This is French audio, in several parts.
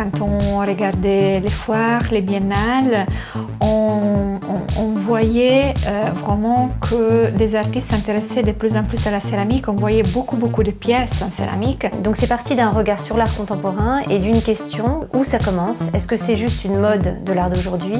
quand on regardait les foires, les biennales, on voyait vraiment que les artistes s'intéressaient de plus en plus à la céramique. On voyait beaucoup de pièces en céramique. Donc c'est parti d'un regard sur l'art contemporain et d'une question, où ça commence? Est-ce que c'est juste une mode de l'art d'aujourd'hui?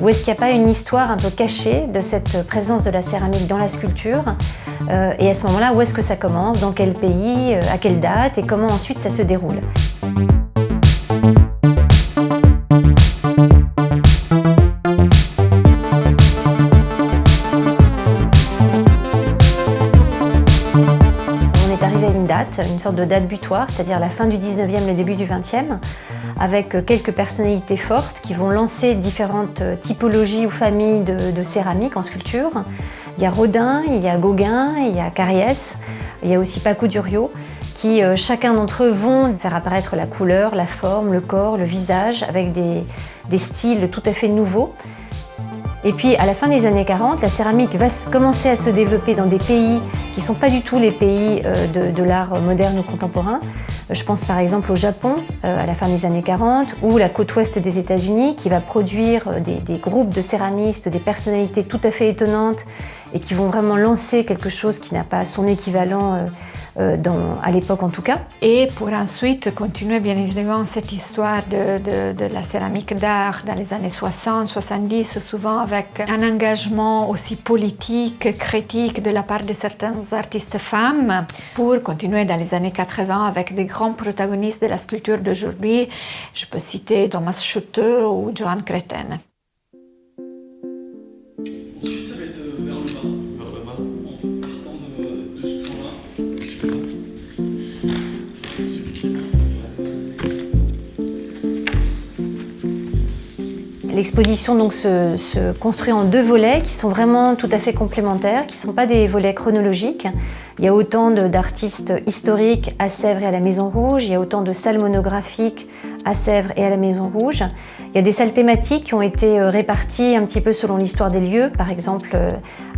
Ou est-ce qu'il n'y a pas une histoire un peu cachée de cette présence de la céramique dans la sculpture? Et à ce moment-là, où est-ce que ça commence? Dans quel pays? À quelle date? Et comment ensuite ça se déroule? Une sorte de date butoir, c'est-à-dire la fin du 19e, le début du 20e, avec quelques personnalités fortes qui vont lancer différentes typologies ou familles de céramique en sculpture. Il y a Rodin, il y a Gauguin, il y a Cariès, il y a aussi Paco Duriau, qui chacun d'entre eux vont faire apparaître la couleur, la forme, le corps, le visage, avec des styles tout à fait nouveaux. Et puis à la fin des années 40, la céramique va commencer à se développer dans des pays qui ne sont pas du tout les pays de l'art moderne ou contemporain. Je pense par exemple au Japon à la fin des années 40 ou la côte ouest des États-Unis qui va produire des groupes de céramistes, des personnalités tout à fait étonnantes et qui vont vraiment lancer quelque chose qui n'a pas son équivalent à l'époque en tout cas. Et pour ensuite continuer bien évidemment cette histoire de la céramique d'art dans les années 60, 70, souvent avec un engagement aussi politique, critique de la part de certains artistes femmes, pour continuer dans les années 80 avec des grands protagonistes de la sculpture d'aujourd'hui. Je peux citer Thomas Schutte ou Joan Créten. L'exposition donc se construit en deux volets qui sont vraiment tout à fait complémentaires, qui ne sont pas des volets chronologiques. Il y a autant d'artistes historiques à Sèvres et à la Maison Rouge, il y a autant de salles monographiques à Sèvres et à la Maison Rouge. Il y a des salles thématiques qui ont été réparties un petit peu selon l'histoire des lieux. Par exemple,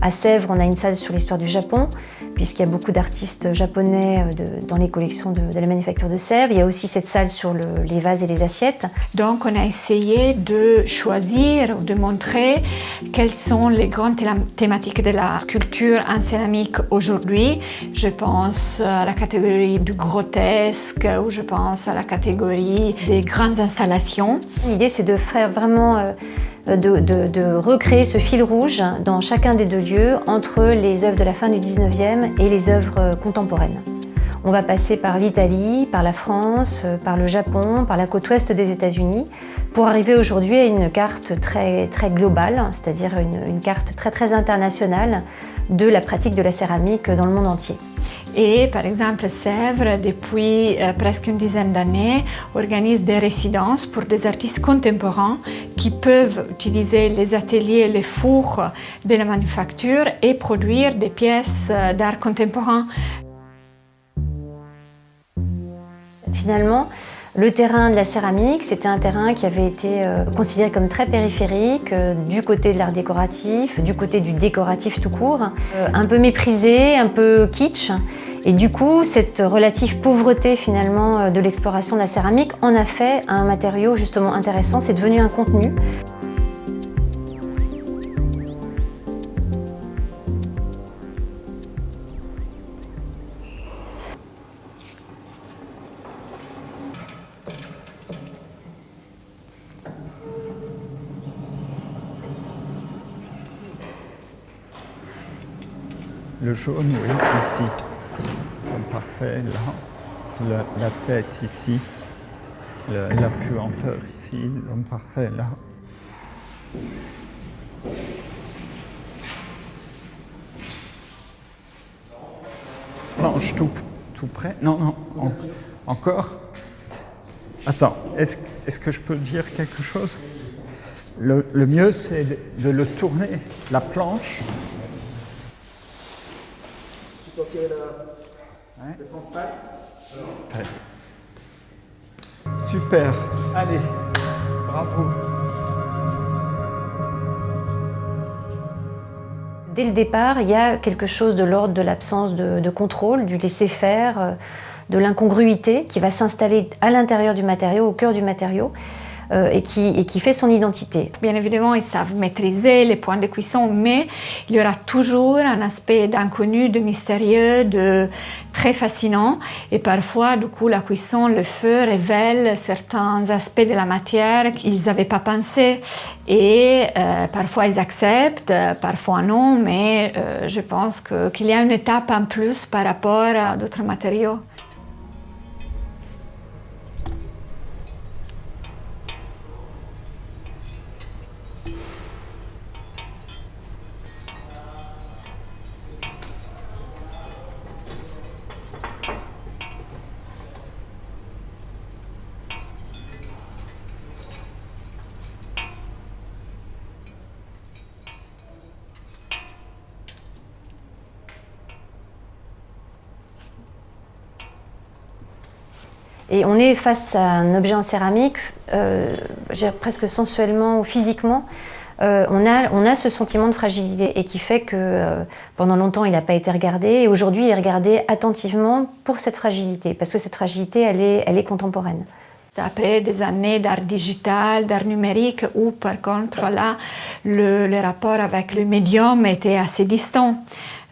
à Sèvres, on a une salle sur l'histoire du Japon, puisqu'il y a beaucoup d'artistes japonais dans les collections de la Manufacture de Sèvres. Il y a aussi cette salle sur les vases et les assiettes. Donc on a essayé de choisir ou de montrer quelles sont les grandes thématiques de la sculpture en céramique aujourd'hui. Je pense à la catégorie du grotesque ou je pense à la catégorie des grandes installations. L'idée, c'est de faire vraiment de recréer ce fil rouge dans chacun des deux lieux entre les œuvres de la fin du 19e et les œuvres contemporaines. On va passer par l'Italie, par la France, par le Japon, par la côte ouest des États-Unis pour arriver aujourd'hui à une carte très globale, c'est-à-dire une carte très internationale de la pratique de la céramique dans le monde entier. Et par exemple, Sèvres, depuis presque une dizaine d'années, organise des résidences pour des artistes contemporains qui peuvent utiliser les ateliers, les fours de la manufacture et produire des pièces d'art contemporain. Finalement, le terrain de la céramique, c'était un terrain qui avait été considéré comme très périphérique du côté de l'art décoratif, du côté du décoratif tout court, un peu méprisé, un peu kitsch. Et du coup, cette relative pauvreté finalement de l'exploration de la céramique en a fait un matériau justement intéressant, c'est devenu un contenu. Le jaune, oui, ici. Parfait, là. La tête ici. La puanteur ici. Donc parfait, là. Non, je suis tout près. Non, encore. Attends, est-ce que je peux dire quelque chose? Le mieux, c'est de le tourner, la planche. Tu peux tirer le frontal. Ouais. Super, allez, bravo. Dès le départ, il y a quelque chose de l'ordre de l'absence de contrôle, du laisser-faire, de l'incongruité qui va s'installer à l'intérieur du matériau, au cœur du matériau, et qui fait son identité. Bien évidemment, ils savent maîtriser les points de cuisson, mais il y aura toujours un aspect d'inconnu, de mystérieux, de très fascinant. Et parfois, du coup, la cuisson, le feu révèle certains aspects de la matière qu'ils n'avaient pas pensé. Et parfois, ils acceptent, parfois non, mais je pense qu'il y a une étape en plus par rapport à d'autres matériaux. Et on est face à un objet en céramique, presque sensuellement ou physiquement, on a ce sentiment de fragilité et qui fait que pendant longtemps il n'a pas été regardé et aujourd'hui il est regardé attentivement pour cette fragilité, parce que cette fragilité elle est contemporaine. Après des années d'art digital, d'art numérique, où par contre là, le rapport avec le médium était assez distant.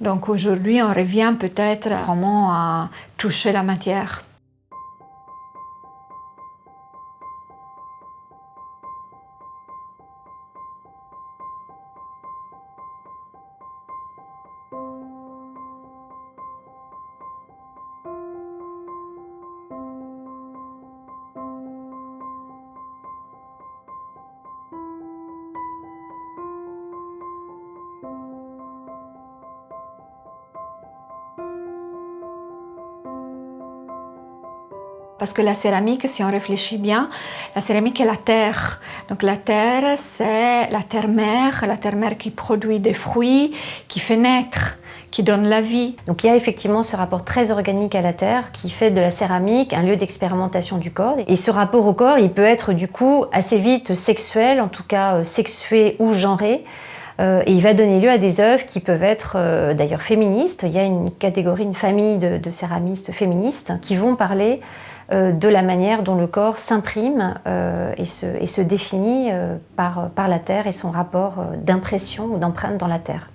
Donc aujourd'hui on revient peut-être vraiment à toucher la matière. Parce que la céramique, si on réfléchit bien, la céramique est la terre. Donc la terre, c'est la terre-mère qui produit des fruits, qui fait naître, qui donne la vie. Donc il y a effectivement ce rapport très organique à la terre qui fait de la céramique un lieu d'expérimentation du corps. Et ce rapport au corps, il peut être du coup assez vite sexuel, en tout cas sexué ou genré. Et il va donner lieu à des œuvres qui peuvent être d'ailleurs féministes. Il y a une catégorie, une famille de céramistes féministes qui vont parler de la manière dont le corps s'imprime et se définit par la terre et son rapport d'impression ou d'empreinte dans la terre.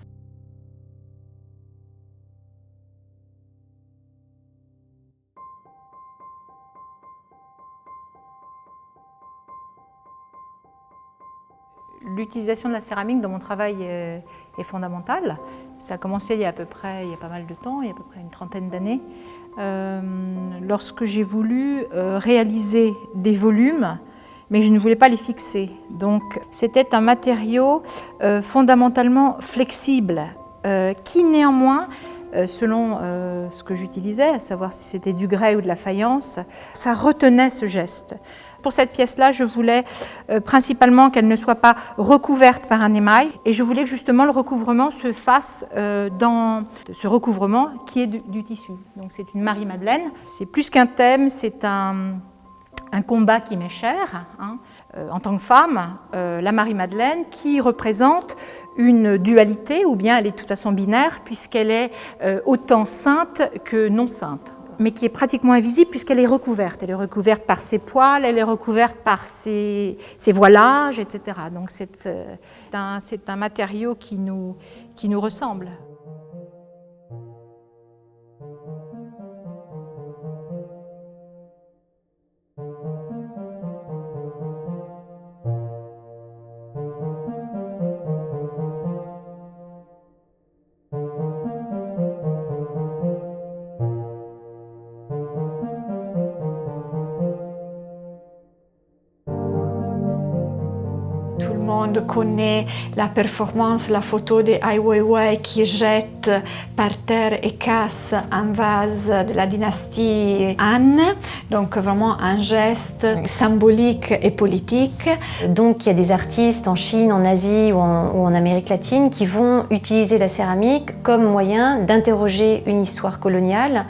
L'utilisation de la céramique dans mon travail est fondamentale. Ça a commencé il y a pas mal de temps, il y a à peu près une trentaine d'années. Lorsque j'ai voulu réaliser des volumes, mais je ne voulais pas les fixer. Donc c'était un matériau fondamentalement flexible, qui néanmoins, selon ce que j'utilisais, à savoir si c'était du grès ou de la faïence, ça retenait ce geste. Pour cette pièce-là, je voulais principalement qu'elle ne soit pas recouverte par un émail et je voulais que justement le recouvrement se fasse dans ce recouvrement qui est du tissu. Donc c'est une Marie-Madeleine. C'est plus qu'un thème, c'est un combat qui m'est cher. En tant que femme, la Marie-Madeleine qui représente une dualité, ou bien elle est de toute façon binaire puisqu'elle est autant sainte que non sainte, mais qui est pratiquement invisible puisqu'elle est recouverte. Elle est recouverte par ses poils, elle est recouverte par ses voilages, etc. Donc c'est un matériau qui nous ressemble. Tout le monde connaît la performance, la photo de Ai Weiwei qui jette par terre et casse un vase de la dynastie Han. Donc vraiment un geste symbolique et politique. Donc il y a des artistes en Chine, en Asie ou en Amérique latine qui vont utiliser la céramique comme moyen d'interroger une histoire coloniale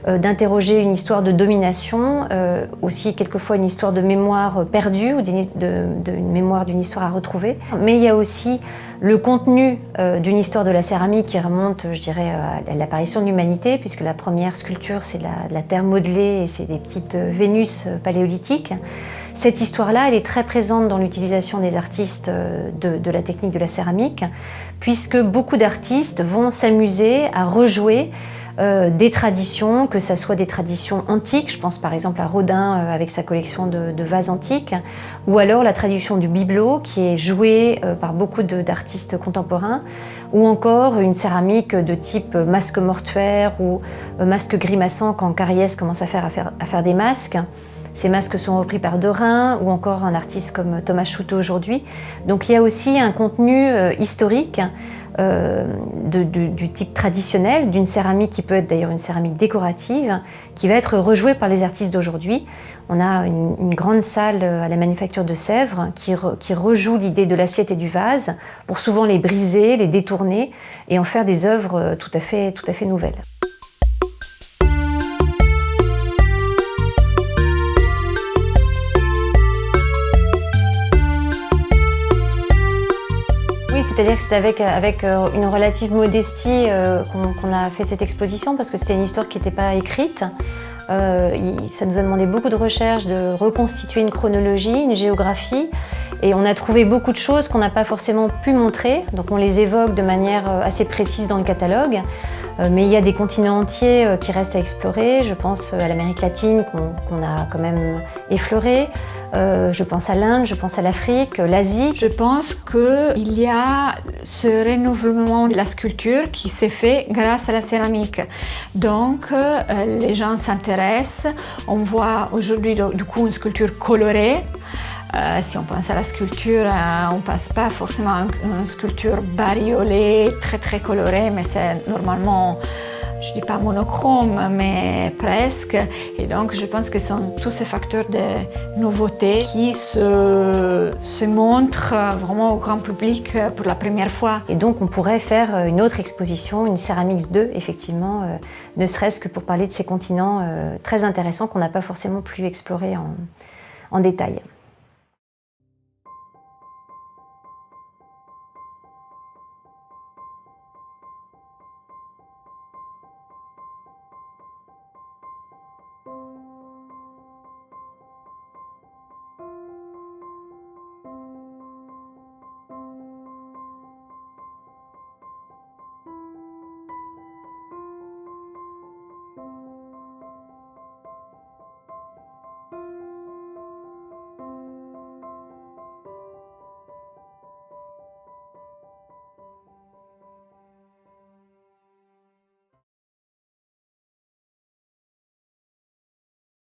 d'interroger une histoire de domination, aussi quelquefois une histoire de mémoire perdue ou d'une mémoire d'une histoire à retrouver. Mais il y a aussi le contenu d'une histoire de la céramique qui remonte, je dirais, à l'apparition de l'humanité, puisque la première sculpture, c'est la terre modelée et c'est des petites Vénus paléolithiques. Cette histoire-là, elle est très présente dans l'utilisation des artistes de la technique de la céramique, puisque beaucoup d'artistes vont s'amuser à rejouer des traditions, que ce soit des traditions antiques, je pense par exemple à Rodin avec sa collection de vases antiques, ou alors la tradition du bibelot qui est jouée par beaucoup d'artistes contemporains, ou encore une céramique de type masque mortuaire ou masque grimaçant quand Cariès commence à faire des masques. Ces masques sont repris par Derain ou encore un artiste comme Thomas Chouteau aujourd'hui. Donc il y a aussi un contenu historique du type traditionnel, d'une céramique qui peut être d'ailleurs une céramique décorative, qui va être rejouée par les artistes d'aujourd'hui. On a une grande salle à la Manufacture de Sèvres qui rejoue l'idée de l'assiette et du vase pour souvent les briser, les détourner et en faire des œuvres tout à fait nouvelles. C'est-à-dire que c'est avec une relative modestie qu'on a fait cette exposition parce que c'était une histoire qui n'était pas écrite. Ça nous a demandé beaucoup de recherche, de reconstituer une chronologie, une géographie. Et on a trouvé beaucoup de choses qu'on n'a pas forcément pu montrer. Donc on les évoque de manière assez précise dans le catalogue. Mais il y a des continents entiers qui restent à explorer. Je pense à l'Amérique latine qu'on a quand même effleuré. Je pense à l'Inde, je pense à l'Afrique, l'Asie. Je pense qu'il y a ce renouvellement de la sculpture qui s'est fait grâce à la céramique. Donc, les gens s'intéressent. On voit aujourd'hui du coup une sculpture colorée. Si on pense à la sculpture, on ne pense pas forcément à une sculpture bariolée, très colorée, mais c'est normalement, je ne dis pas monochrome, mais presque. Et donc, je pense que ce sont tous ces facteurs de nouveauté qui se montrent vraiment au grand public pour la première fois. Et donc, on pourrait faire une autre exposition, une Ceramics 2, effectivement, ne serait-ce que pour parler de ces continents très intéressants qu'on n'a pas forcément pu explorer en détail.